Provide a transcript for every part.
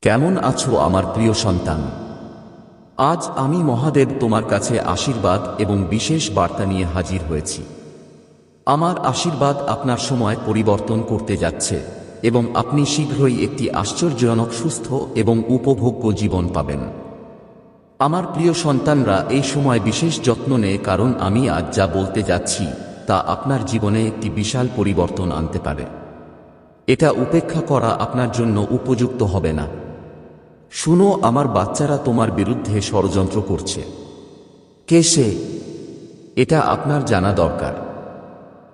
কেমন আছো আমার প্রিয় সন্তান? আজ আমি মহাদেব তোমার কাছে আশীর্বাদ এবং বিশেষ বার্তা নিয়ে হাজির হয়েছি। আমার আশীর্বাদ আপনার সময় পরিবর্তন করতে যাচ্ছে এবং আপনি শীঘ্রই একটি আশ্চর্যজনক সুস্থ এবং উপভোগ্য জীবন পাবেন। আমার প্রিয় সন্তানরা, এই সময় বিশেষ যত্ন নেয়, কারণ আমি আজ যা বলতে যাচ্ছি তা আপনার জীবনে একটি বিশাল পরিবর্তন আনতে পারে। এটা উপেক্ষা করা আপনার জন্য উপযুক্ত হবে না। শুনো, আমার বাচ্চারা তোমার বিরুদ্ধে ষড়যন্ত্র করছে। কে সে? এটা আপনার জানা দরকার।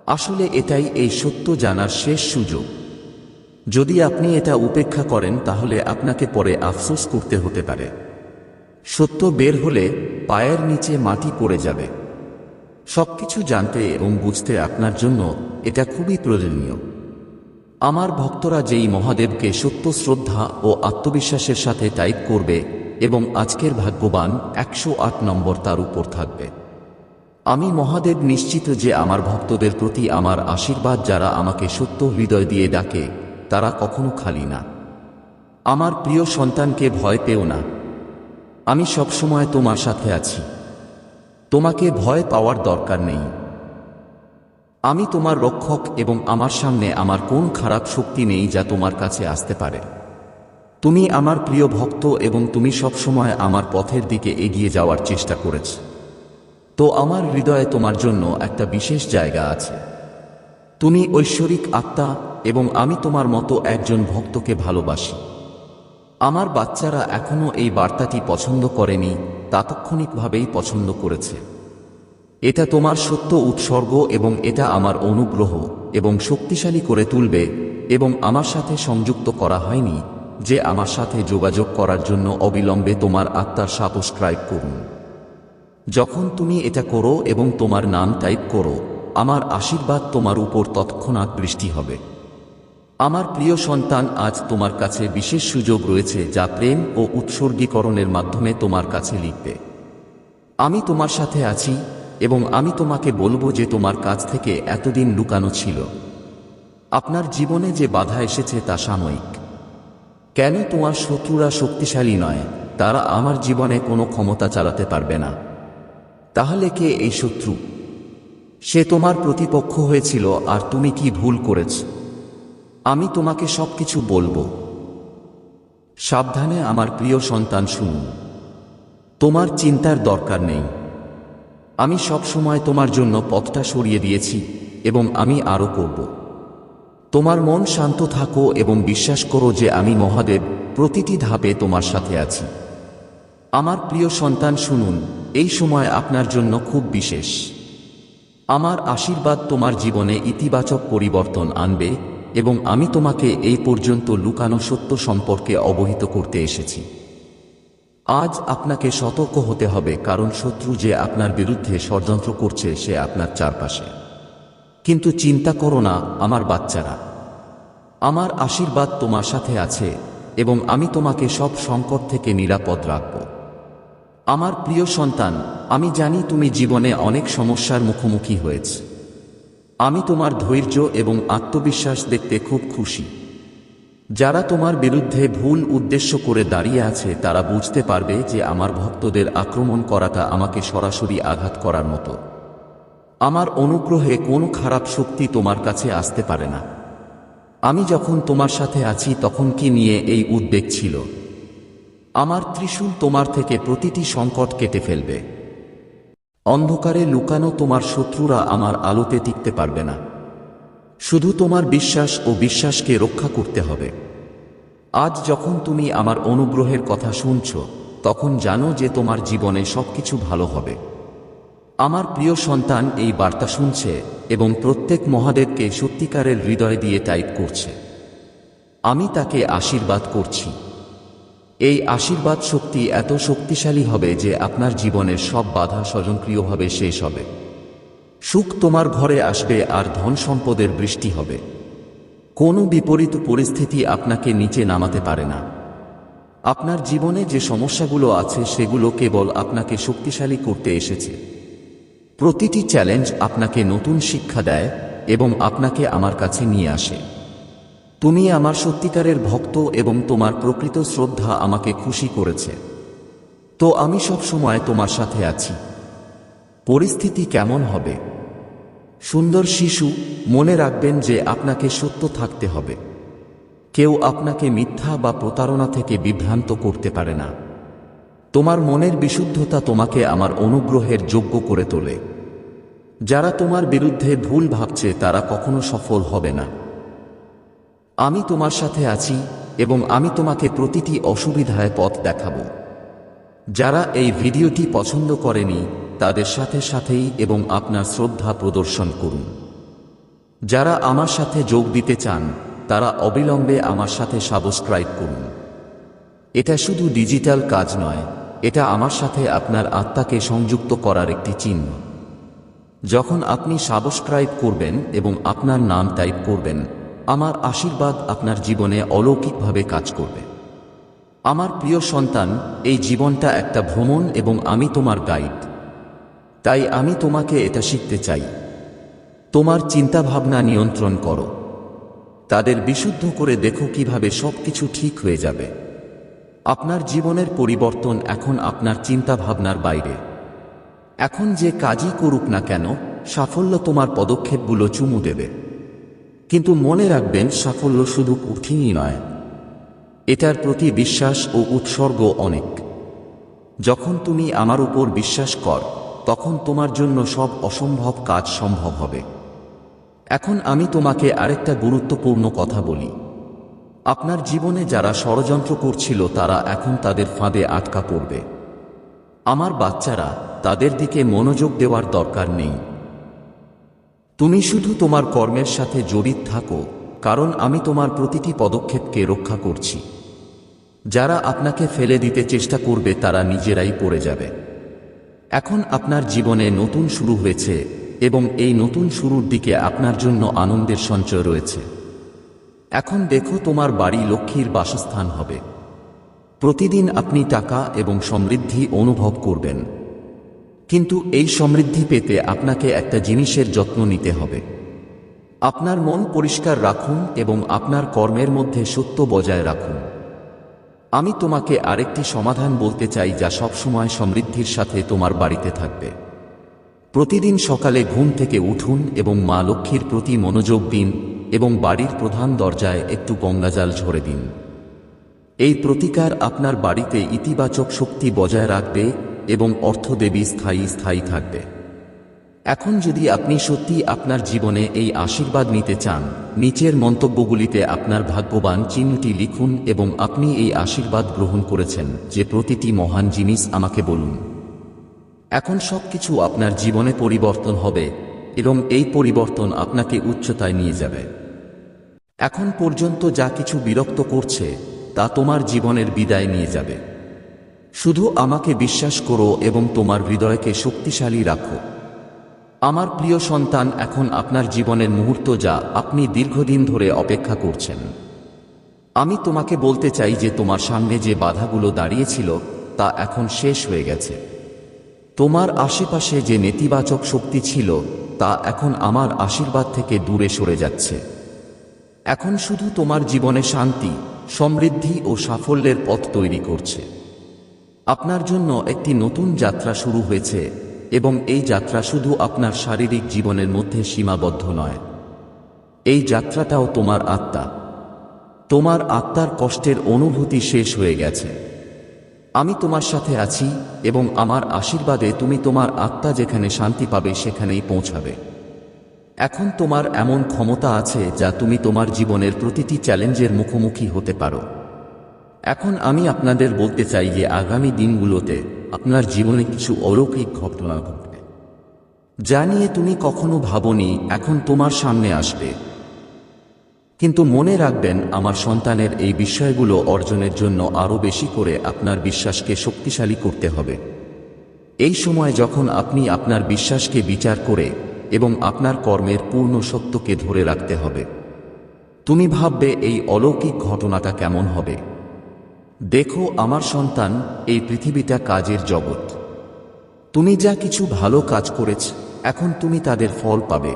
আসলে এটাই এই সত্য জানার শেষ সুযোগ। যদি আপনি এটা উপেক্ষা করেন তাহলে আপনাকে পরে আফসোস করতে হতে পারে। সত্য বের হলে পায়ের নিচে মাটি পড়ে যাবে। সবকিছু জানতে এবং বুঝতে আপনার জন্য এটা খুবই প্রয়োজনীয়। আমার ভক্তরা যেই মহাদেবকে সত্য শ্রদ্ধা ও আত্মবিশ্বাসের সাথে টাইপ করবে এবং আজকের ভাগ্যবান 108 নম্বর তার উপর থাকবে। আমি মহাদেব নিশ্চিত যে আমার ভক্তদের প্রতি আমার আশীর্বাদ, যারা আমাকে সত্য হৃদয় দিয়ে ডাকে, তারা কখনো খালি না। আমার প্রিয় সন্তানকে ভয় পেও না। আমি সবসময় তোমার সাথে আছি। তোমাকে ভয় পাওয়ার দরকার নেই। আমি তোমার রক্ষক এবং আমার সামনে আমার কোন খারাপ শক্তি নেই যা তোমার কাছে আসতে পারে। তুমি আমার প্রিয় ভক্ত এবং তুমি সবসময় আমার পথের দিকে এগিয়ে যাওয়ার চেষ্টা করেছ। তো আমার হৃদয়ে তোমার জন্য একটা বিশেষ জায়গা আছে। তুমি ঐশ্বরিক আত্মা এবং আমি তোমার মতো একজন ভক্তকে ভালোবাসি। আমার বাচ্চারা এখনো এই বার্তাটি পছন্দ করেনি, তাৎক্ষণিকভাবেই পছন্দ করেছে। এটা তোমার সত্য উৎসর্গ এবং এটা আমার অনুগ্রহ এবং শক্তিশালী করে তুলবে। এবং আমার সাথে সংযুক্ত করা হয়নি যে আমার সাথে যোগাযোগ করার জন্য অবিলম্বে তোমার আত্মার সাবস্ক্রাইব করুন। যখন তুমি এটা করো এবং তোমার নাম টাইপ করো, আমার আশীর্বাদ তোমার উপর তৎক্ষণাৎ বৃষ্টি হবে। আমার প্রিয় সন্তান, আজ তোমার কাছে বিশেষ সুযোগ রয়েছে যা প্রেম ও উৎসর্গীকরণের মাধ্যমে তোমার কাছে লিখবে। আমি তোমার সাথে আছি এবং আমি তোমাকে বলবো যে তোমার কাছ থেকে এতদিন লুকানো ছিল। আপনার জীবনে যে বাধা এসেছে তা সাময়িক। কেন? তোমার শত্রুরা শক্তিশালী নয়, তারা আমার জীবনে কোনো ক্ষমতা চালাতে পারবে না। তাহলে কে এই শত্রু? সে তোমার প্রতিপক্ষ হয়েছিল। আর তুমি কি ভুল করেছ? আমি তোমাকে সবকিছু বলবো। সাবধানে আমার প্রিয় সন্তান, শুনুন। তোমার চিন্তার দরকার নেই। আমি সব সময় তোমার জন্য পথটা সরিয়ে দিয়েছি এবং আমি আরও করব। তোমার মন শান্ত থাকো এবং বিশ্বাস করো যে আমি মহাদেব প্রতিটি ধাপে তোমার সাথে আছি। আমার প্রিয় সন্তান, শুনুন, এই সময় আপনার জন্য খুব বিশেষ। আমার আশীর্বাদ তোমার জীবনে ইতিবাচক পরিবর্তন আনবে এবং আমি তোমাকে এই পর্যন্ত লুকানো সত্য সম্পর্কে অবহিত করতে এসেছি। আজ আপনাকে সতর্ক হতে হবে, কারণ শত্রু যে আপনার বিরুদ্ধে ষড়যন্ত্র করছে সে আপনার চারপাশে। কিন্তু চিন্তা করো না আমার বাচ্চারা, আমার আশীর্বাদ তোমার সাথে আছে এবং আমি তোমাকে সব সংকট থেকে নিরাপদ রাখব। আমার প্রিয় সন্তান, আমি জানি তুমি জীবনে অনেক সমস্যার মুখোমুখি হয়েছ। আমি তোমার ধৈর্য এবং আত্মবিশ্বাস দেখতে খুব খুশি। যারা তোমার বিরুদ্ধে ভুল উদ্দেশ্য করে দাঁড়িয়ে আছে তারা বুঝতে পারবে যে আমার ভক্তদের আক্রমণ করাটা আমাকে সরাসরি আঘাত করার মতো। আমার অনুগ্রহে কোনো খারাপ শক্তি তোমার কাছে আসতে পারে না। আমি যখন তোমার সাথে আছি তখন কি নিয়ে এই উদ্বেগ ছিল? আমার ত্রিশূল তোমার থেকে প্রতিটি সংকট কেটে ফেলবে। অন্ধকারে লুকানো তোমার শত্রুরা আমার আলোতে টিকতে পারবে না। শুধু তোমার বিশ্বাস ও বিশ্বাসকে রক্ষা করতে হবে। আজ যখন তুমি আমার অনুগ্রহের কথা শুনছ, তখন জানো যে তোমার জীবনে সবকিছু ভালো হবে। আমার প্রিয় সন্তান এই বার্তা শুনছে এবং প্রত্যেক মহাদেবকে সত্যিকারের হৃদয় দিয়ে টাইপ করছে। আমি তাকে আশীর্বাদ করছি। এই আশীর্বাদ শক্তি এত শক্তিশালী হবে যে আপনার জীবনের সব বাধা স্বয়ংক্রিয়ভাবে শেষ হবে। সুখ তোমার ঘরে আসবে আর ধন সম্পদের বৃষ্টি হবে। কোনো বিপরীত পরিস্থিতি আপনাকে নিচে নামাতে পারে না। আপনার জীবনে যে সমস্যাগুলো আছে সেগুলো কেবল আপনাকে শক্তিশালী করতে এসেছে। প্রতিটি চ্যালেঞ্জ আপনাকে নতুন শিক্ষা দেয় এবং আপনাকে আমার কাছে নিয়ে আসে। তুমি আমার সত্যিকারের ভক্ত এবং তোমার প্রকৃত শ্রদ্ধা আমাকে খুশি করেছে। তো আমি সব সময় তোমার সাথে আছি। পরিস্থিতি কেমন হবে? সুন্দর শিশু, মনে রাখবেন যে আপনাকে সত্য থাকতে হবে। কেউ আপনাকে মিথ্যা বা প্রতারণা থেকে বিভ্রান্ত করতে পারে না। তোমার মনের বিশুদ্ধতা তোমাকে আমার অনুগ্রহের যোগ্য করে তোলে। যারা তোমার বিরুদ্ধে ভুল ভাবছে তারা কখনো সফল হবে না। আমি তোমার সাথে আছি এবং আমি তোমাকে প্রতিটি অসুবিধায় পথ দেখাবো। যারা এই ভিডিওটি পছন্দ করেনি তাদের সাথে সাথেই এবং আপনার শ্রদ্ধা প্রদর্শন করুন। যারা আমার সাথে যোগ দিতে চান তারা অবিলম্বে আমার সাথে সাবস্ক্রাইব করুন। এটা শুধু ডিজিটাল কাজ নয়, এটা আমার সাথে আপনার আত্মাকে সংযুক্ত করার একটি চিহ্ন। যখন আপনি সাবস্ক্রাইব করবেন এবং আপনার নাম টাইপ করবেন, আমার আশীর্বাদ আপনার জীবনে অলৌকিকভাবে কাজ করবে। আমার প্রিয় সন্তান, এই জীবনটা একটা ভ্রমণ এবং আমি তোমার গাইড। তাই আমি তোমাকে এটা শিখতে চাই। তোমার চিন্তাভাবনা নিয়ন্ত্রণ করো। তাদের বিশুদ্ধ করে দেখো কিভাবে সবকিছু ঠিক হয়ে যাবে। আপনার জীবনের পরিবর্তন এখন আপনার চিন্তাভাবনার বাইরে। এখন যে কাজই করুক না কেন, সাফল্য তোমার পদক্ষেপগুলো চুমু দেবে। কিন্তু মনে রাখবেন, সাফল্য শুধু কঠিনই নয়, এটার প্রতি বিশ্বাস ও উৎসর্গ অনেক। যখন তুমি আমার উপর বিশ্বাস কর, তখন তোমার জন্য সব অসম্ভব কাজ সম্ভব হবে। এখন আমি তোমাকে আরেকটা গুরুত্বপূর্ণ কথা বলি। আপনার জীবনে যারা ষড়যন্ত্র করছিল তারা এখন তাদের ফাঁদে আটকা পড়বে। আমার বাচ্চারা, তাদের দিকে মনোযোগ দেওয়ার দরকার নেই। তুমি শুধু তোমার কর্মের সাথে জড়িত থাকো, কারণ আমি তোমার প্রতিটি পদক্ষেপকে রক্ষা করছি। যারা আপনাকে ফেলে দিতে চেষ্টা করবে তারা নিজেরাই পড়ে যাবে। এখন আপনার জীবনে নতুন শুরু হয়েছে এবং এই নতুন শুরুর দিকে আপনার জন্য আনন্দের সঞ্চয় রয়েছে। এখন দেখো, তোমার বাড়ি লক্ষ্মীর বাসস্থান হবে। প্রতিদিন আপনি টাকা এবং সমৃদ্ধি অনুভব করবেন। কিন্তু এই সমৃদ্ধি পেতে আপনাকে একটা জিনিসের যত্ন নিতে হবে। আপনার মন পরিষ্কার রাখুন এবং আপনার কর্মের মধ্যে সত্য বজায় রাখুন। আমি তোমাকে আরেকটি সমাধান বলতে চাই যা সবসময় সমৃদ্ধির সাথে তোমার বাড়িতে থাকবে। প্রতিদিন সকালে ঘুম থেকে উঠুন এবং মা লক্ষ্মীর প্রতি মনোযোগ দিন এবং বাড়ির প্রধান দরজায় একটু গঙ্গাজল ঝরে দিন। এই প্রতিকার আপনার বাড়িতে ইতিবাচক শক্তি বজায় রাখবে এবং অর্থদেবী স্থায়ী থাকবে। এখন যদি আপনি সত্যি আপনার জীবনে এই আশীর্বাদ নিতে চান, নিচের মন্তব্যগুলিতে আপনার ভাগ্যবান চিহ্নটি লিখুন এবং আপনি এই আশীর্বাদ গ্রহণ করেছেন যে প্রতিটি মহান জিনিস আমাকে বলুন। এখন সবকিছু আপনার জীবনে পরিবর্তন হবে এবং এই পরিবর্তন আপনাকে উচ্চতায় নিয়ে যাবে। এখন পর্যন্ত যা কিছু বিরক্ত করছে তা তোমার জীবনের বিদায় নিয়ে যাবে। শুধু আমাকে বিশ্বাস করো এবং তোমার হৃদয়কে শক্তিশালী রাখো। আমার প্রিয় সন্তান, এখন আপনার জীবনের মুহূর্ত যা আপনি দীর্ঘদিন ধরে অপেক্ষা করছেন। আমি তোমাকে বলতে চাই যে তোমার সামনে যে বাধাগুলো দাঁড়িয়েছিল তা এখন শেষ হয়ে গেছে। তোমার আশেপাশে যে নেতিবাচক শক্তি ছিল তা এখন আমার আশীর্বাদ থেকে দূরে সরে যাচ্ছে। এখন শুধু তোমার জীবনে শান্তি, সমৃদ্ধি ও সাফল্যের পথ তৈরি করছে। আপনার জন্য একটি নতুন যাত্রা শুরু হয়েছে এবং এই যাত্রা শুধু আপনার শারীরিক জীবনের মধ্যে সীমাবদ্ধ নয়। এই যাত্রাটাও তোমার আত্মা। তোমার আত্মার কষ্টের অনুভূতি শেষ হয়ে গেছে। আমি তোমার সাথে আছি এবং আমার আশীর্বাদে তুমি তোমার আত্মা যেখানে শান্তি পাবে সেখানেই পৌঁছাবে। এখন তোমার এমন ক্ষমতা আছে যা তুমি তোমার জীবনের প্রতিটি চ্যালেঞ্জের মুখোমুখি হতে পারো। এখন আমি আপনাদের বলতে চাই যে আগামী দিনগুলোতে আপনার জীবনে কিছু অলৌকিক ঘটনা ঘটবে, যা নিয়ে তুমি কখনো ভাবনি এখন তোমার সামনে আসবে। কিন্তু মনে রাখবেন, আমার সন্তানের এই বিষয়গুলো অর্জনের জন্য আরও বেশি করে আপনার বিশ্বাসকে শক্তিশালী করতে হবে। এই সময় যখন আপনি আপনার বিশ্বাসকে বিচার করে এবং আপনার কর্মের পূর্ণ সত্যকে ধরে রাখতে হবে। তুমি ভাববে এই অলৌকিক ঘটনাটা কেমন হবে। দেখো আমার সন্তান, এই পৃথিবীটা কাজের জগৎ। তুমি যা কিছু ভালো কাজ করেছ এখন তুমি তাদের ফল পাবে।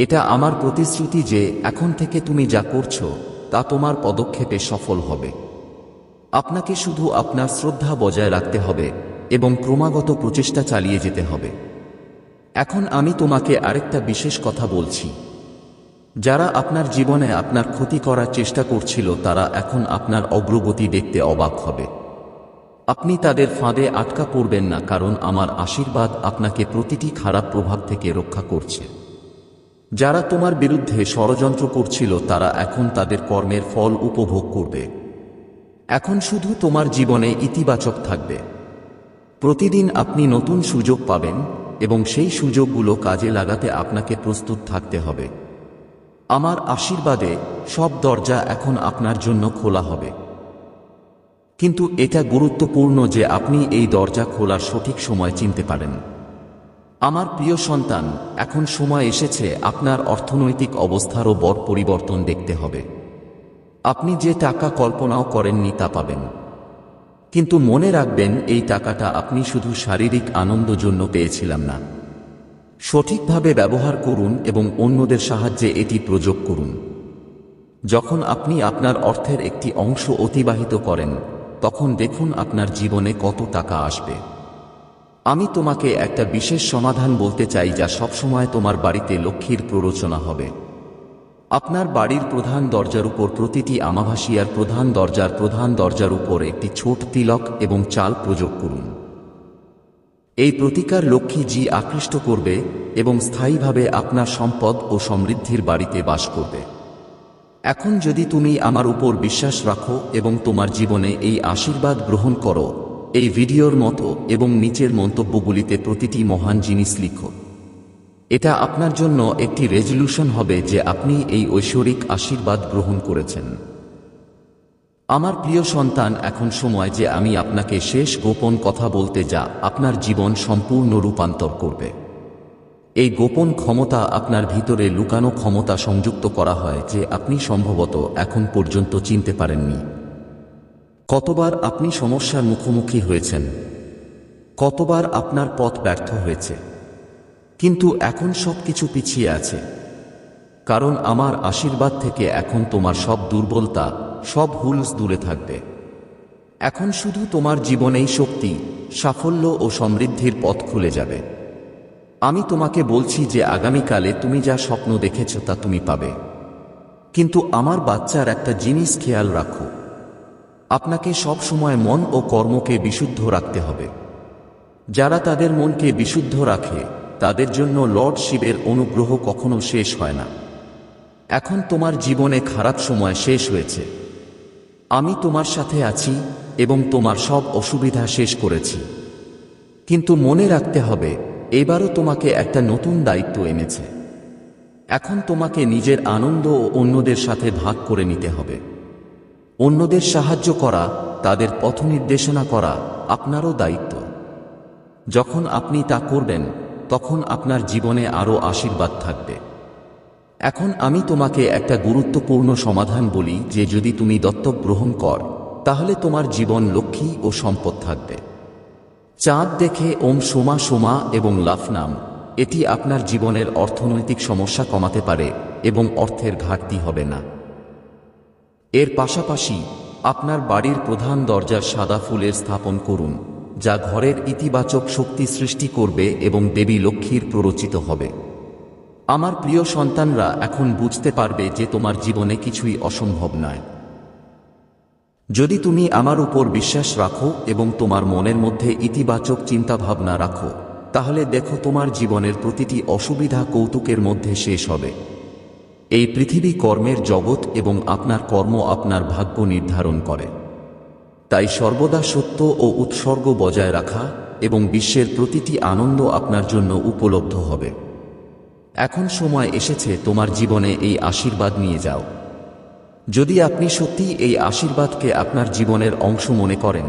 এটা আমার প্রতিশ্রুতি যে এখন থেকে তুমি যা করছো তা তোমার পদক্ষেপে সফল হবে। আপনাকে শুধু আপনার শ্রদ্ধা বজায় রাখতে হবে এবং ক্রমাগত প্রচেষ্টা চালিয়ে যেতে হবে। এখন আমি তোমাকে আরেকটা বিশেষ কথা বলছি। যারা আপনার জীবনে আপনার ক্ষতি করার চেষ্টা করছিল তারা এখন আপনার অগ্রগতি দেখতে অবাক হবে। আপনি তাদের ফাঁদে আটকা পড়বেন না, কারণ আমার আশীর্বাদ আপনাকে প্রতিটি খারাপ প্রভাব থেকে রক্ষা করছে। যারা তোমার বিরুদ্ধে ষড়যন্ত্র করছিল তারা এখন তাদের কর্মের ফল উপভোগ করবে। এখন শুধু তোমার জীবনে ইতিবাচক থাকবে। প্রতিদিন আপনি নতুন সুযোগ পাবেন এবং সেই সুযোগগুলো কাজে লাগাতে আপনাকে প্রস্তুত থাকতে হবে। আমার আশীর্বাদে সব দরজা এখন আপনার জন্য খোলা হবে। কিন্তু এটা গুরুত্বপূর্ণ যে আপনি এই দরজা খোলার সঠিক সময় চিনতে পারেন। আমার প্রিয় সন্তান, এখন সময় এসেছে আপনার অর্থনৈতিক অবস্থারও বড় পরিবর্তন দেখতে হবে। আপনি যে টাকা কল্পনাও করেননি তা পাবেন। কিন্তু মনে রাখবেন, এই টাকাটা আপনি শুধু শারীরিক আনন্দের জন্য পেয়েছিলাম না। সঠিকভাবে ব্যবহার করুন এবং অন্যদের সাহায্যে এটি প্রয়োগ করুন। যখন আপনি আপনার অর্থের একটি অংশ অতিবাহিত করেন তখন দেখুন আপনার জীবনে কত টাকা আসবে। আমি তোমাকে একটা বিশেষ সমাধান বলতে চাই যা সবসময় তোমার বাড়িতে লক্ষ্মীর প্ররোচনা হবে। আপনার বাড়ির প্রধান দরজার উপর প্রতিটি আমাভাসিয়ার প্রধান দরজার উপর একটি ছোট তিলক এবং চাল প্রয়োগ করুন। এই প্রতিকার লক্ষ্মী জি আকৃষ্ট করবে এবং স্থায়ীভাবে আপনার সম্পদ ও সমৃদ্ধির বাড়িতে বাস করবে। এখন যদি তুমি আমার উপর বিশ্বাস রাখো এবং তোমার জীবনে এই আশীর্বাদ গ্রহণ করো, এই ভিডিওর মতো এবং নিচের মন্তব্যগুলিতে প্রতিটি মহান জিনিস লিখো। এটা আপনার জন্য একটি রেজলিউশন হবে যে আপনি এই ঐশ্বরিক আশীর্বাদ গ্রহণ করেছেন। আমার প্রিয় সন্তান, এখন সময় যে আমি আপনাকে শেষ গোপন কথা বলতে যা আপনার জীবন সম্পূর্ণ রূপান্তর করবে। এই গোপন ক্ষমতা আপনার ভিতরে লুকানো ক্ষমতা সংযুক্ত করা হয় যে আপনি সম্ভবত এখন পর্যন্ত চিনতে পারেননি। কতবার আপনি সমস্যার মুখোমুখি হয়েছেন, কতবার আপনার পথ ব্যর্থ হয়েছে, কিন্তু এখন সবকিছু পিছিয়ে আছে, কারণ আমার আশীর্বাদ থেকে এখন তোমার সব দুর্বলতা, সব হুলস দূরে থাকবে। এখন শুধু তোমার জীবনেই শক্তি, সাফল্য ও সমৃদ্ধির পথ খুলে যাবে। আমি তোমাকে বলছি যে আগামীকালে তুমি যা স্বপ্ন দেখেছ তা তুমি পাবে। কিন্তু আমার বাচ্চার একটা জিনিস খেয়াল রাখো, আপনাকে সব সময় মন ও কর্মকে বিশুদ্ধ রাখতে হবে। যারা তাদের মনকে বিশুদ্ধ রাখে তাদের জন্য লর্ড শিবের অনুগ্রহ কখনো শেষ হয় না। এখন তোমার জীবনে খারাপ সময় শেষ হয়েছে। আমি তোমার সাথে আছি এবং তোমার সব অসুবিধা শেষ করেছি। কিন্তু মনে রাখতে হবে, এবারও তোমাকে একটা নতুন দায়িত্ব এনেছে। এখন তোমাকে নিজের আনন্দ ও অন্যদের সাথে ভাগ করে নিতে হবে। অন্যদের সাহায্য করা, তাদের পথ নির্দেশনা করা আপনারও দায়িত্ব। যখন আপনি তা করবেন তখন আপনার জীবনে আরও আশীর্বাদ থাকবে। এখন আমি তোমাকে একটা গুরুত্বপূর্ণ সমাধান বলি যে যদি তুমি দত্তক গ্রহণ কর তাহলে তোমার জীবন লক্ষ্মী ও সম্পদ থাকবে। চাঁদ দেখে ওম সোমা সোমা এবং লাফ নাম, এটি আপনার জীবনের অর্থনৈতিক সমস্যা কমাতে পারে এবং অর্থের ঘাটতি হবে না। এর পাশাপাশি আপনার বাড়ির প্রধান দরজার সাদা ফুলের স্থাপন করুন, যা ঘরের ইতিবাচক শক্তি সৃষ্টি করবে এবং দেবী লক্ষ্মীর প্ররোচিত হবে। আমার প্রিয় সন্তানরা এখন বুঝতে পারবে যে তোমার জীবনে কিছুই অসম্ভব নয়। যদি তুমি আমার উপর বিশ্বাস রাখো এবং তোমার মনের মধ্যে ইতিবাচক চিন্তাভাবনা রাখো, তাহলে দেখো তোমার জীবনের প্রতিটি অসুবিধা কৌতুকের মধ্যে শেষ হবে। এই পৃথিবী কর্মের জগৎ এবং আপনার কর্ম আপনার ভাগ্য নির্ধারণ করে। তাই সর্বদা সত্য ও উৎসর্গ বজায় রাখা এবং বিশ্বের প্রতিটি আনন্দ আপনার জন্য উপলব্ধ হবে। এখন সময় এসেছে তোমার জীবনে এই আশীর্বাদ নিয়ে যাও। যদি আপনি সত্যি এই আশীর্বাদকে আপনার জীবনের অংশ মনে করেন,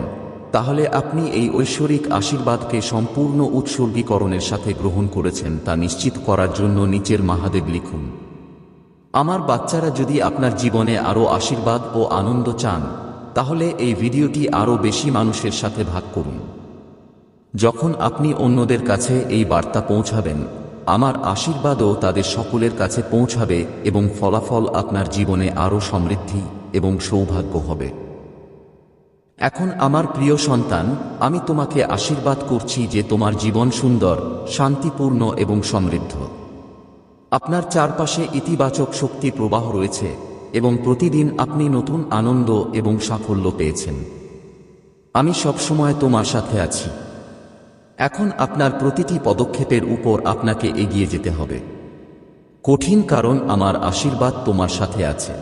তাহলে আপনি এই ঐশ্বরিক আশীর্বাদকে সম্পূর্ণ উৎসর্গীকরণের সাথে গ্রহণ করেছেন তা নিশ্চিত করার জন্য নিচের মহাদেব লিখুন। আমার বাচ্চারা, যদি আপনার জীবনে আরও আশীর্বাদ ও আনন্দ চান তাহলে এই ভিডিওটি আরও বেশি মানুষের সাথে ভাগ করুন। যখন আপনি অন্যদের কাছে এই বার্তা পৌঁছাবেন আমার আশীর্বাদও তাদের সকলের কাছে পৌঁছাবে এবং ফলাফল আপনার জীবনে আরও সমৃদ্ধি এবং সৌভাগ্য হবে। এখন আমার প্রিয় সন্তান, আমি তোমাকে আশীর্বাদ করছি যে তোমার জীবন সুন্দর, শান্তিপূর্ণ এবং সমৃদ্ধ। আপনার চারপাশে ইতিবাচক শক্তি প্রবাহ রয়েছে এবং প্রতিদিন আপনি নতুন আনন্দ এবং সাফল্য পেয়েছেন। আমি সবসময় তোমার সাথে আছি। এখন আপনার প্রতিটি পদক্ষেপের উপর আপনাকে এগিয়ে যেতে হবে। কঠিন, কারণ আমার আশীর্বাদ তোমার সাথে আছে।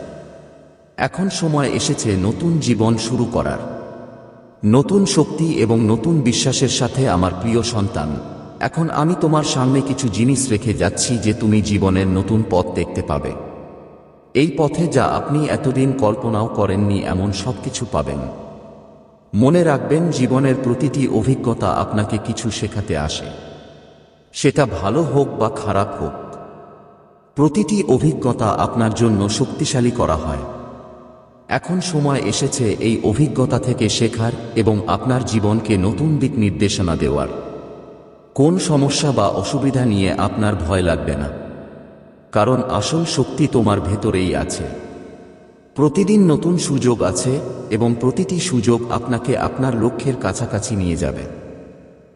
এখন সময় এসেছে নতুন জীবন শুরু করার, নতুন শক্তি এবং নতুন বিশ্বাসের সাথে। আমার প্রিয় সন্তান, এখন আমি তোমার সামনে কিছু জিনিস রেখে যাচ্ছি যে তুমি জীবনের নতুন পথ দেখতে পাবে। এই পথে যা আপনি এতদিন কল্পনাও করেননি এমন সবকিছু পাবেন। মনে রাখবেন, জীবনের প্রতিটি অভিজ্ঞতা আপনাকে কিছু শেখাতে আসে, সেটা ভালো হোক বা খারাপ হোক। প্রতিটি অভিজ্ঞতা আপনার জন্য শক্তিশালী করা হয়। এখন সময় এসেছে এই অভিজ্ঞতা থেকে শেখার এবং আপনার জীবনকে নতুন দিক নির্দেশনা দেওয়ার। কোন সমস্যা বা অসুবিধা নিয়ে আপনার ভয় লাগবে না, কারণ আসল শক্তি তোমার ভেতরেই আছে। প্রতিদিন নতুন সুযোগ আছে এবং প্রতিটি সুযোগ আপনাকে আপনার লক্ষ্যের কাছাকাছি নিয়ে যাবে।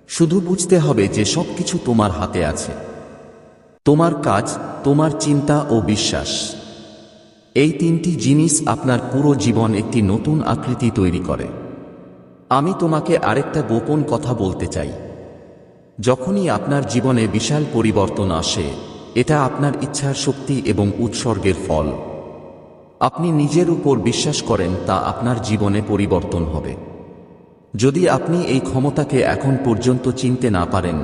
শুধু বুঝতে হবে যে সবকিছু তোমার হাতে আছে। তোমার কাজ, তোমার চিন্তা ও বিশ্বাস, এই তিনটি জিনিস আপনার পুরো জীবন একটি নতুন আকৃতি তৈরি করে। আমি তোমাকে আরেকটা গোপন কথা বলতে চাই। যখনই আপনার জীবনে বিশাল পরিবর্তন আসে, এটা আপনার ইচ্ছার শক্তি এবং উৎসর্গের ফল। আপনি নিজের উপর বিশ্বাস করেন, তা আপনার জীবনে পরিবর্তন হবে। যদি আপনি এই ক্ষমতাকে এখন পর্যন্ত চিনতে না পারেন,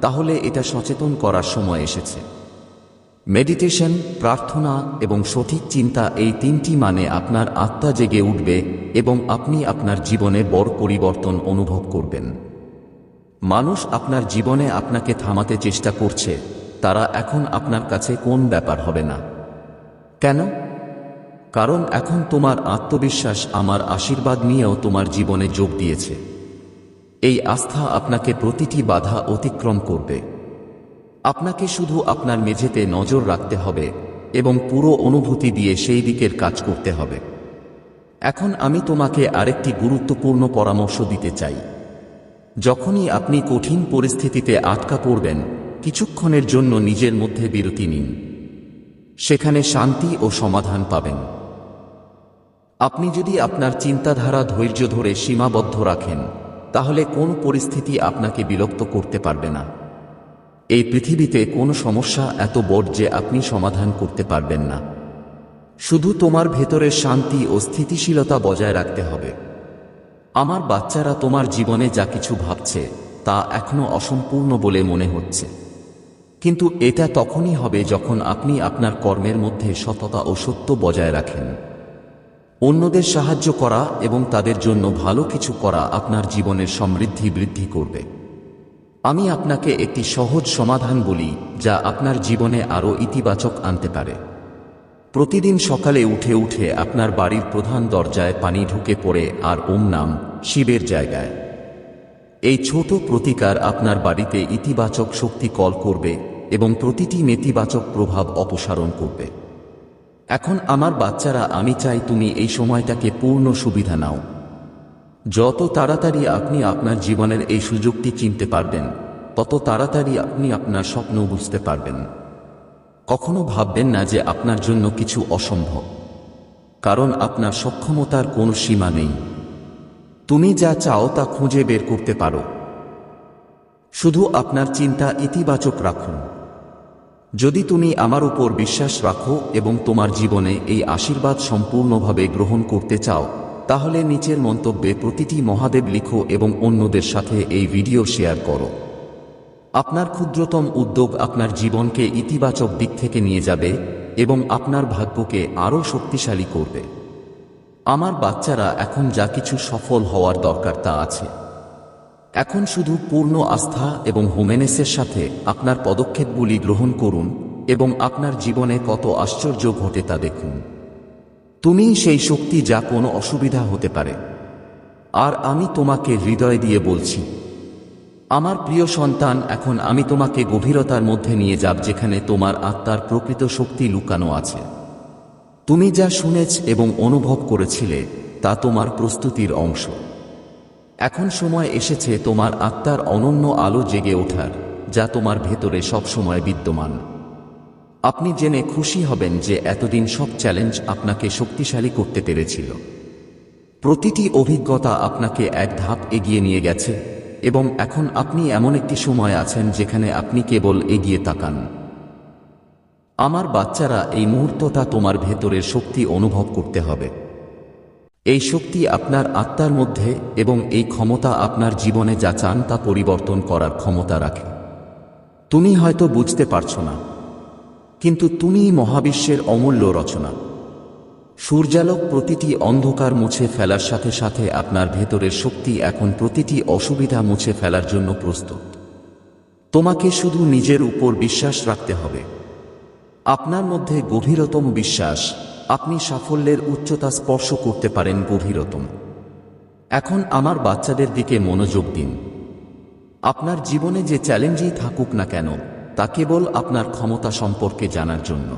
তাহলে এটা সচেতন করার সময় এসেছে। মেডিটেশন, প্রার্থনা এবং সঠিক চিন্তা, এই তিনটি মানে আপনার আত্মা জেগে উঠবে এবং আপনি আপনার জীবনে বড় পরিবর্তন অনুভব করবেন। মানুষ আপনার জীবনে আপনাকে থামাতে চেষ্টা করছে, তারা এখন আপনার কাছে কোন ব্যাপার হবে না। কেন? কারণ এখন তোমার আত্মবিশ্বাস আমার আশীর্বাদ নিয়েও তোমার জীবনে যোগ দিয়েছে। এই আস্থা আপনাকে প্রতিটি বাধা অতিক্রম করবে। আপনাকে শুধু আপনার মেঝেতে নজর রাখতে হবে এবং পুরো অনুভূতি দিয়ে সেই দিকের কাজ করতে হবে। এখন আমি তোমাকে আরেকটি গুরুত্বপূর্ণ পরামর্শ দিতে চাই। যখনই আপনি কঠিন পরিস্থিতিতে আটকা পড়বেন, কিছুক্ষণের জন্য নিজের মধ্যে বিরতি নিন। সেখানে শান্তি ও সমাধান পাবেন। আপনি যদি আপনার চিন্তাধারা ধৈর্য ধরে সীমাবদ্ধ রাখেন, তাহলে কোন পরিস্থিতি আপনাকে বিরক্ত করতে পারবে না। এই পৃথিবীতে কোনো সমস্যা এত বড় যে আপনি সমাধান করতে পারবেন না। শুধু তোমার ভেতরের শান্তি ও স্থিতিশীলতা বজায় রাখতে হবে। আমার বাচ্চারা, তোমার জীবনে যা কিছু ভাবছে তা এখনো অসম্পূর্ণ বলে মনে হচ্ছে, কিন্তু এটা তখনই হবে যখন আপনি আপনার কর্মের মধ্যে সততা ও সত্য বজায় রাখেন। অন্যদের সাহায্য করা এবং তাদের জন্য ভালো কিছু করা আপনার জীবনের সমৃদ্ধি বৃদ্ধি করবে। আমি আপনাকে একটি সহজ সমাধান বলি, যা আপনার জীবনে আরও ইতিবাচক আনতে পারে। প্রতিদিন সকালে উঠে উঠে আপনার বাড়ির প্রধান দরজায় পানি ঢুকে পড়ে আর ওম নাম শিবের জায়গায়। এই ছোট প্রতিকার আপনার বাড়িতে ইতিবাচক শক্তি কল করবে এবং প্রতিটি নেতিবাচক প্রভাব অপসারণ করবে। এখন আমার বাচ্চারা, আমি চাই তুমি এই সময়টাকে পূর্ণ সুবিধা নাও। যত তাড়াতাড়ি আপনি আপনার জীবনের এই সুযোগটি চিনতে পারবেন, তত তাড়াতাড়ি আপনি আপনার স্বপ্ন বুঝতে পারবেন। কখনো ভাববেন না যে আপনার জন্য কিছু অসম্ভব, কারণ আপনার সক্ষমতার কোনো সীমা নেই। তুমি যা চাও তা খুঁজে বের করতে পারো। শুধু আপনার চিন্তা ইতিবাচক রাখুন। যদি তুমি আমার উপর বিশ্বাস রাখো এবং তোমার জীবনে এই আশীর্বাদ সম্পূর্ণভাবে গ্রহণ করতে চাও, তাহলে নিচের মন্তব্যে প্রতিটি মহাদেব লিখো এবং অন্যদের সাথে এই ভিডিও শেয়ার করো। আপনার ক্ষুদ্রতম উদ্যোগ আপনার জীবনকে ইতিবাচক দিক থেকে নিয়ে যাবে এবং আপনার ভাগ্যকে আরও শক্তিশালী করবে। আমার বাচ্চারা, এখন যা কিছু সফল হওয়ার দরকার তা আছে। এখন শুধু পূর্ণ আস্থা এবং হোমেনেসের সাথে আপনার পদক্ষেপগুলি গ্রহণ করুন এবং আপনার জীবনে কত আশ্চর্য ঘটে তা দেখুন। তুমিই সেই শক্তি যা কোনো অসুবিধা হতে পারে। আর আমি তোমাকে হৃদয় দিয়ে বলছি, আমার প্রিয় সন্তান, এখন আমি তোমাকে গভীরতার মধ্যে নিয়ে যাব, যেখানে তোমার আত্মার প্রকৃত শক্তি লুকানো আছে। তুমি যা শুনেছ এবং অনুভব করেছিলে তা তোমার প্রস্তুতির অংশ। এখন সময় এসেছে তোমার আত্মার অনন্য আলো জেগে ওঠার, যা তোমার ভেতরে সবসময় বিদ্যমান। আপনি জেনে খুশি হবেন যে এতদিন সব চ্যালেঞ্জ আপনাকে শক্তিশালী করতে পেরেছিল। প্রতিটি অভিজ্ঞতা আপনাকে এক ধাপ এগিয়ে নিয়ে গেছে, এবং এখন আপনি এমন একটি সময় আছেন যেখানে আপনি কেবল এগিয়ে তাকান। আমার বাচ্চারা, এই মুহূর্তটা তোমার ভেতরের শক্তি অনুভব করতে হবে। এই শক্তি আপনার আত্মার মধ্যে, এবং এই ক্ষমতা আপনার জীবনে যা চান তা পরিবর্তন করার ক্ষমতা রাখে। তুমি হয়তো বুঝতে পারছো না, কিন্তু তুমিই মহাবিশ্বের অমূল্য রচনা। সূর্যালোক প্রতিটি অন্ধকার মুছে ফেলার সাথে সাথে আপনার ভেতরের শক্তি এখন প্রতিটি অসুবিধা মুছে ফেলার জন্য প্রস্তুত। তোমাকে শুধু নিজের উপর বিশ্বাস রাখতে হবে। আপনার মধ্যে গভীরতম বিশ্বাস, আপনি সাফল্যের উচ্চতা স্পর্শ করতে পারেন গভীরতম। এখন আমার বাচ্চাদের দিকে মনোযোগ দিন। আপনার জীবনে যে চ্যালেঞ্জই থাকুক না কেন, তা কেবল আপনার ক্ষমতা সম্পর্কে জানার জন্য।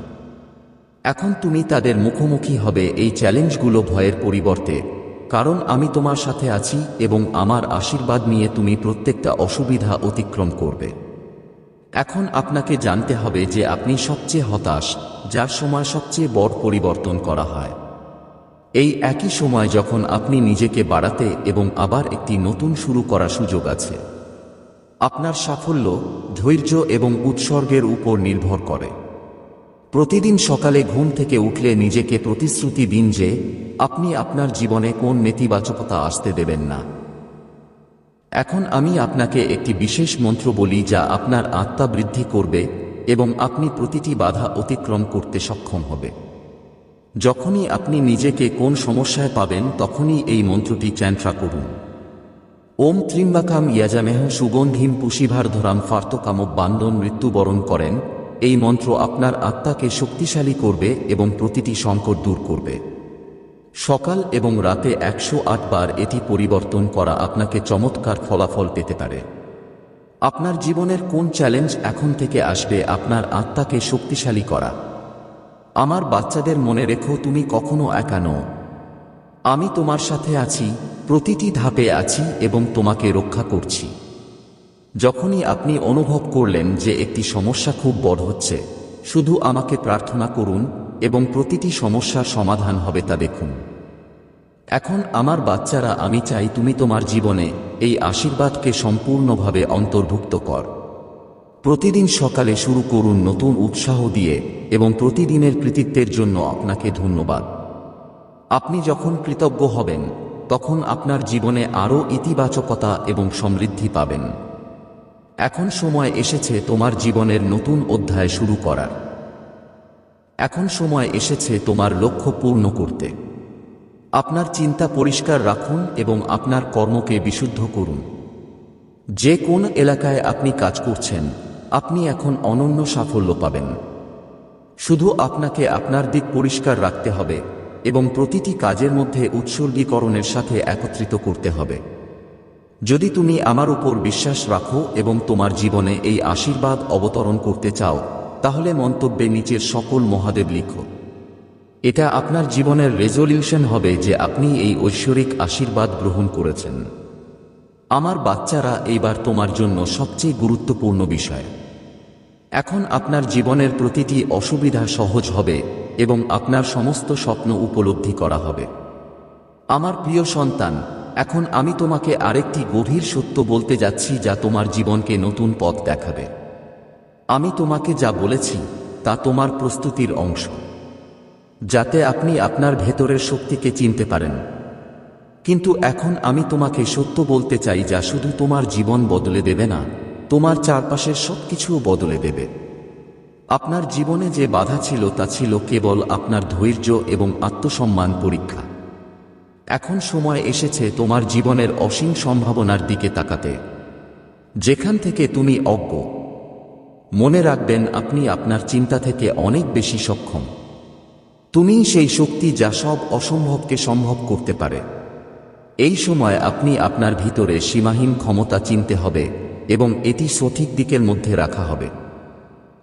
এখন তুমি তাদের মুখোমুখি হবে এই চ্যালেঞ্জগুলো ভয়ের পরিবর্তে, কারণ আমি তোমার সাথে আছি এবং আমার আশীর্বাদ নিয়ে তুমি প্রত্যেকটা অসুবিধা অতিক্রম করবে। এখন আপনাকে জানতে হবে যে আপনি সবচেয়ে হতাশ, যার সময় সবচেয়ে বড় পরিবর্তন করা হয়। এই একই সময় যখন আপনি নিজেকে বাড়াতে এবং আবার একটি নতুন শুরু করার সুযোগ আছে। আপনার সাফল্য, ধৈর্য এবং উৎসর্গের উপর নির্ভর করে। প্রতিদিন সকালে ঘুম থেকে উঠলে নিজেকে প্রতিশ্রুতি দিন যে আপনি আপনার জীবনে কোন নেতিবাচকতা আসতে দেবেন না। এখন আমি আপনাকে একটি বিশেষ মন্ত্র বলি যা আপনার আত্মা বৃদ্ধি করবে এবং আপনি প্রতিটি বাধা অতিক্রম করতে সক্ষম হবে। যখনই আপনি নিজেকে কোন সমস্যায় পাবেন, তখনই এই মন্ত্রটি চ্যান্ট্রা করুন। ওম ত্রিম্বাকাম ইয়াজামেহ সুগন্ধিম পুষিভারধরাম ফার্তকাম বান্দন মৃত্যুবরণ করেন। এই মন্ত্র আপনার আত্মাকে শক্তিশালী করবে এবং প্রতিটি সংকট দূর করবে। সকাল এবং রাতে 108 বার এটি পরিবর্তন করা আপনাকে চমৎকার ফলাফল পেতে পারে। আপনার জীবনের কোন চ্যালেঞ্জ এখন থেকে আসবে আপনার আত্মাকে শক্তিশালী করা? আমার বাচ্চাদের মনে রেখো, তুমি কখনো একা নও। আমি তোমার সাথে আছি, প্রতিটি ধাপে আছি এবং তোমাকে রক্ষা করছি। যখনই আপনি অনুভব করলেন যে একটি সমস্যা খুব বড় হচ্ছে, শুধু আমাকে প্রার্থনা করুন এবং প্রতিটি সমস্যার সমাধান হবে তা দেখুন। এখন আমার বাচ্চারা, আমি চাই তুমি তোমার জীবনে এই আশীর্বাদকে সম্পূর্ণভাবে অন্তর্ভুক্ত কর। প্রতিদিন সকালে শুরু করুন নতুন উৎসাহ দিয়ে এবং প্রতিদিনের কৃতিত্বের জন্য আপনাকে ধন্যবাদ। আপনি যখন কৃতজ্ঞ হবেন, তখন আপনার জীবনে আরও ইতিবাচকতা এবং সমৃদ্ধি পাবেন। এখন সময় এসেছে তোমার জীবনের নতুন অধ্যায় শুরু করার। এখন সময় এসেছে তোমার লক্ষ্য পূর্ণ করতে। আপনার চিন্তা পরিষ্কার রাখুন এবং আপনার কর্মকে বিশুদ্ধ করুন। যে কোন এলাকায় আপনি কাজ করছেন, আপনি এখন অনন্য সাফল্য পাবেন। শুধু আপনাকে আপনার দিক পরিষ্কার রাখতে হবে এবং প্রতিটি কাজের মধ্যে উৎসর্গীকরণের সাথে একত্রিত করতে হবে। যদি তুমি আমার উপর বিশ্বাস রাখো এবং তোমার জীবনে এই আশীর্বাদ অবতরণ করতে চাও, তাহলে মন্তব্যে নিচের সকল মহাদেব লিখো। এটা আপনার জীবনের রেজলিউশন হবে যে আপনি এই ঐশ্বরিক আশীর্বাদ গ্রহণ করেছেন। আমার বাচ্চারা, এইবার তোমার জন্য সবচেয়ে গুরুত্বপূর্ণ বিষয়। এখন আপনার জীবনের প্রতিটি অসুবিধা সহজ হবে এবং আপনার সমস্ত স্বপ্ন উপলব্ধি করা হবে। আমার প্রিয় সন্তান, এখন আমি তোমাকে আরেকটি গভীর সত্য বলতে যাচ্ছি যা তোমার জীবনকে নতুন পথ দেখাবে। আমি তোমাকে যা বলেছি তা তোমার প্রস্তুতির অংশ, যাতে আপনি আপনার ভেতরের শক্তিকে চিনতে পারেন। কিন্তু এখন আমি তোমাকে সত্য বলতে চাই যা শুধু তোমার জীবন বদলে দেবে না, তোমার চারপাশের সবকিছুও বদলে দেবে। আপনার জীবনে যে বাধা ছিল তা ছিল কেবল আপনার ধৈর্য এবং আত্মসম্মান পরীক্ষা। এখন সময় এসেছে তোমার জীবনের অসীম সম্ভাবনার দিকে তাকাতে, যেখান থেকে তুমি অজ্ঞ। মনে রাখবেন, আপনি আপনার চিন্তা থেকে অনেক বেশি সক্ষম। তুমিই সেই শক্তি যা সব অসম্ভবকে সম্ভব করতে পারে। এই সময় আপনি আপনার ভিতরে সীমাহীন ক্ষমতা চিনতে হবে এবং এটি সঠিক দিকের মধ্যে রাখা হবে।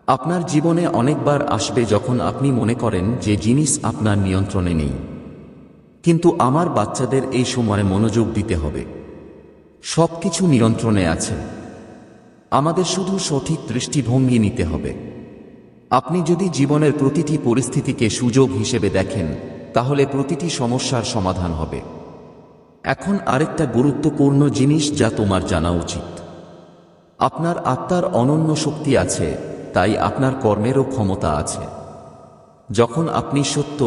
আপনার জীবনে অনেকবার আসবে যখন আপনি মনে করেন যে জিনিস আপনার নিয়ন্ত্রণে নেই, কিন্তু আমার বাচ্চাদের এই সময়ে মনোযোগ দিতে হবে। সবকিছু নিয়ন্ত্রণে আছে, আমাদের শুধু সঠিক দৃষ্টিভঙ্গি নিতে হবে। আপনি যদি জীবনের প্রতিটি পরিস্থিতিকে সুযোগ হিসেবে দেখেন, তাহলে প্রতিটি সমস্যার সমাধান হবে। এখন আরেকটা গুরুত্বপূর্ণ জিনিস যা তোমার জানা উচিত, আপনার আত্মার অনন্য শক্তি আছে, তাই আপনার কর্মেরও ক্ষমতা আছে। যখন আপনি সত্য,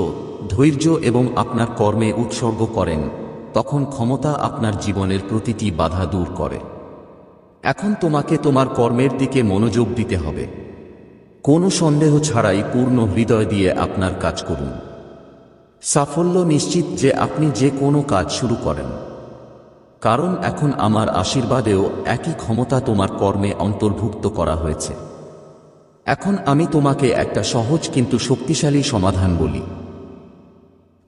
ধৈর্য এবং আপনার কর্মে উৎসর্গ করেন, তখন ক্ষমতা আপনার জীবনের প্রতিটি বাধা দূর করে। এখন তোমাকে তোমার কর্মের দিকে মনোযোগ দিতে হবে। কোনো সন্দেহ ছাড়াই পূর্ণ হৃদয় দিয়ে আপনার কাজ করুন। সাফল্য নিশ্চিত যে আপনি যে কোনো কাজ শুরু করেন, কারণ এখন আমার আশীর্বাদেও একই ক্ষমতা তোমার কর্মে অন্তর্ভুক্ত করা হয়েছে। এখন আমি তোমাকে একটা সহজ কিন্তু শক্তিশালী সমাধান বলি।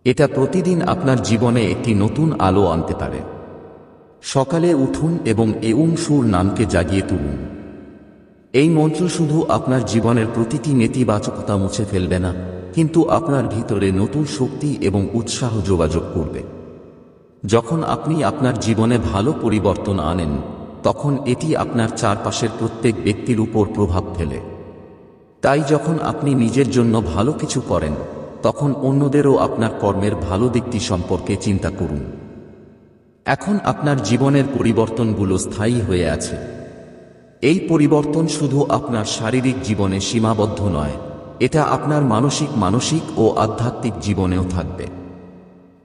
এটা প্রতিদিন আপনার জীবনে একটি নতুন আলো আনতে পারে। সকালে উঠুন এবং সুর নামকে জাগিয়ে তুলুন। এই মন্ত্র শুধু আপনার জীবনের প্রতিটি নেতিবাচকতা মুছে ফেলবে না, কিন্তু আপনার ভিতরে নতুন শক্তি এবং উৎসাহ যোগাযোগ করবে। যখন আপনি আপনার জীবনে ভালো পরিবর্তন আনেন, তখন এটি আপনার চারপাশের প্রত্যেক ব্যক্তির উপর প্রভাব ফেলে। তাই যখন আপনি নিজের জন্য ভালো কিছু করেন, তখন অন্যদেরও আপনার কর্মের ভালো দিকটি সম্পর্কে চিন্তা করুন। এখন আপনার জীবনের পরিবর্তনগুলো স্থায়ী হয়ে আছে। এই পরিবর্তন শুধু আপনার শারীরিক জীবনে সীমাবদ্ধ নয়, এটা আপনার মানসিক ও আধ্যাত্মিক জীবনেও থাকবে।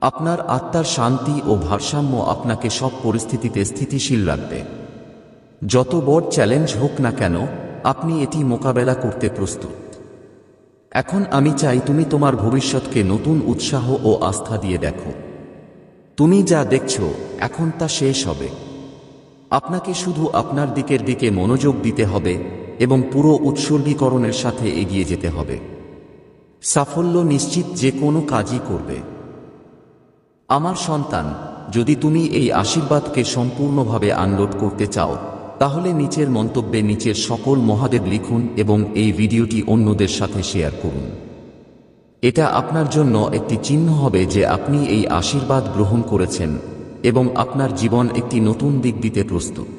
আপনার আত্মার শান্তি ও ভারসাম্য আপনাকে সব পরিস্থিতিতে স্থিতিশীল রাখবে। যত বড় চ্যালেঞ্জ হোক না কেন, আপনি এটি মোকাবেলা করতে প্রস্তুত। এখন আমি চাই তুমি তোমার ভবিষ্যৎকে নতুন উৎসাহ ও আস্থা দিয়ে দেখো। তুমি যা দেখছো এখন তা শেষ হবে। আপনাকে শুধু আপনার দিকে মনোযোগ দিতে হবে এবং পুরো উৎসর্গীকরণের সাথে এগিয়ে যেতে হবে। সাফল্য নিশ্চিত যে কোনো কাজই করবে। আমার সন্তান, যদি তুমি এই আশীর্বাদকে সম্পূর্ণভাবে আনলোড করতে চাও, তাহলে নিচের মন্তব্যে নিচের সকল মহাদেব লিখুন এবং এই ভিডিওটি অন্যদের সাথে শেয়ার করুন। এটা আপনার জন্য একটি চিহ্ন হবে যে আপনি এই আশীর্বাদ গ্রহণ করেছেন এবং আপনার জীবন একটি নতুন দিক দিতে প্রস্তুত।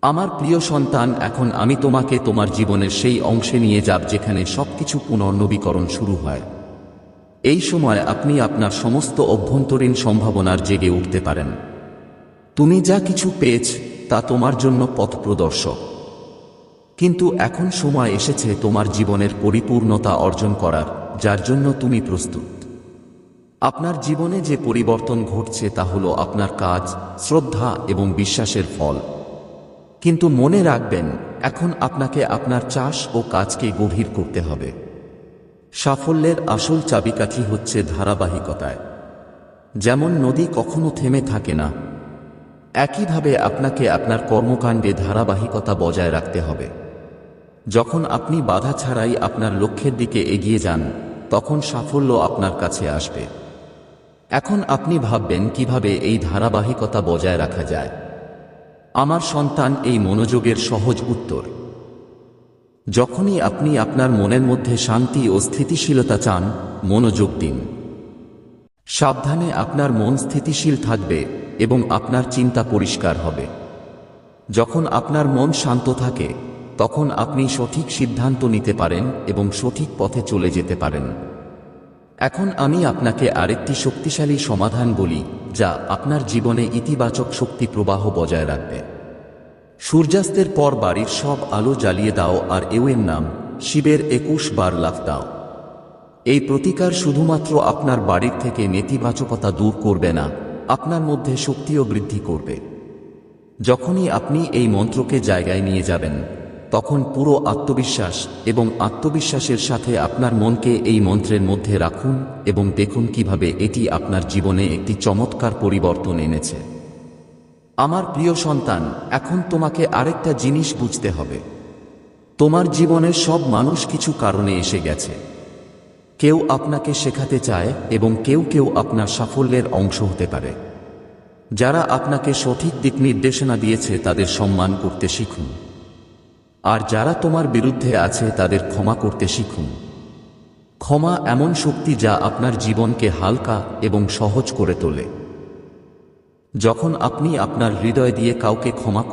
আমার প্রিয় সন্তান, এখন আমি তোমাকে তোমার জীবনের সেই অংশে নিয়ে যাব যেখানে সবকিছু পুনর্নবীকরণ শুরু হয়। এই সময় আপনি আপনার সমস্ত অভ্যন্তরীণ সম্ভাবনার জেগে উঠতে পারেন। তুমি যা কিছু পেয়েছ তা তোমার জন্য পথপ্রদর্শক, কিন্তু এখন সময় এসেছে তোমার জীবনের পরিপূর্ণতা অর্জন করার, যার জন্য তুমি প্রস্তুত। আপনার জীবনে যে পরিবর্তন ঘটছে তা হলো আপনার কাজ, শ্রদ্ধা এবং বিশ্বাসের ফল। কিন্তু মনে রাখবেন, এখন আপনাকে আপনার চাষ ও কাজকে গভীর করতে হবে। সাফল্যের আসল চাবিকাঠি হচ্ছে ধারাবাহিকতায়। যেমন নদী কখনো থেমে থাকে না, একইভাবে আপনাকে আপনার কর্মকাণ্ডে ধারাবাহিকতা বজায় রাখতে হবে। যখন আপনি বাধা ছাড়াই আপনার লক্ষ্যের দিকে এগিয়ে যান, তখন সাফল্য আপনার কাছে আসবে। এখন আপনি ভাববেন কিভাবে এই ধারাবাহিকতা বজায় রাখা যায়। আমার সন্তান, এই মনোযোগের সহজ উত্তর। যখনই আপনি আপনার মনের মধ্যে শান্তি ও স্থিতিশীলতা চান, মনোযোগ দিন। সাবধানে, আপনার মন স্থিতিশীল থাকবে এবং আপনার চিন্তা পরিষ্কার হবে। যখন আপনার মন শান্ত থাকে, তখন আপনি সঠিক সিদ্ধান্ত নিতে পারেন এবং সঠিক পথে চলে যেতে পারেন। এখন আমি আপনাকে আরেকটি শক্তিশালী সমাধান বলি, যা আপনার জীবনে ইতিবাচক শক্তি প্রবাহ বজায় রাখবে। সূর্যাস্তের পর বাড়ির সব আলো জ্বালিয়ে দাও আর এর নাম শিবের 21 বার লাফ দাও। এই প্রতিকার শুধুমাত্র আপনার বাড়ির থেকে নেতিবাচকতা দূর করবে না, আপনার মধ্যে শক্তিও বৃদ্ধি করবে। যখনই আপনি এই মন্ত্রকে জায়গায় নিয়ে যাবেন, তখন পুরো আত্মবিশ্বাস এবং আত্মবিশ্বাসের সাথে আপনার মনকে এই মন্ত্রের মধ্যে রাখুন এবং দেখুন কিভাবে এটি আপনার জীবনে একটি চমৎকার পরিবর্তন এনেছে। আমার প্রিয় সন্তান, এখন তোমাকে আরেকটা জিনিস বুঝতে হবে। তোমার জীবনের সব মানুষ কিছু কারণে এসে গেছে। কেউ আপনাকে শেখাতে চায় এবং কেউ আপনার সাফল্যের অংশ হতে পারে। যারা আপনাকে সঠিক দিক নির্দেশনা দিয়েছে তাদের সম্মান করতে শিখুন, আর যারা তোমার বিরুদ্ধে আছে তাদের ক্ষমা করতে শিখুন। ক্ষমা এমন শক্তি যা আপনার জীবনকে হালকা এবং সহজ করে তোলে। যখন আপনি আপনার হৃদয় দিয়ে কাউকে ক্ষমা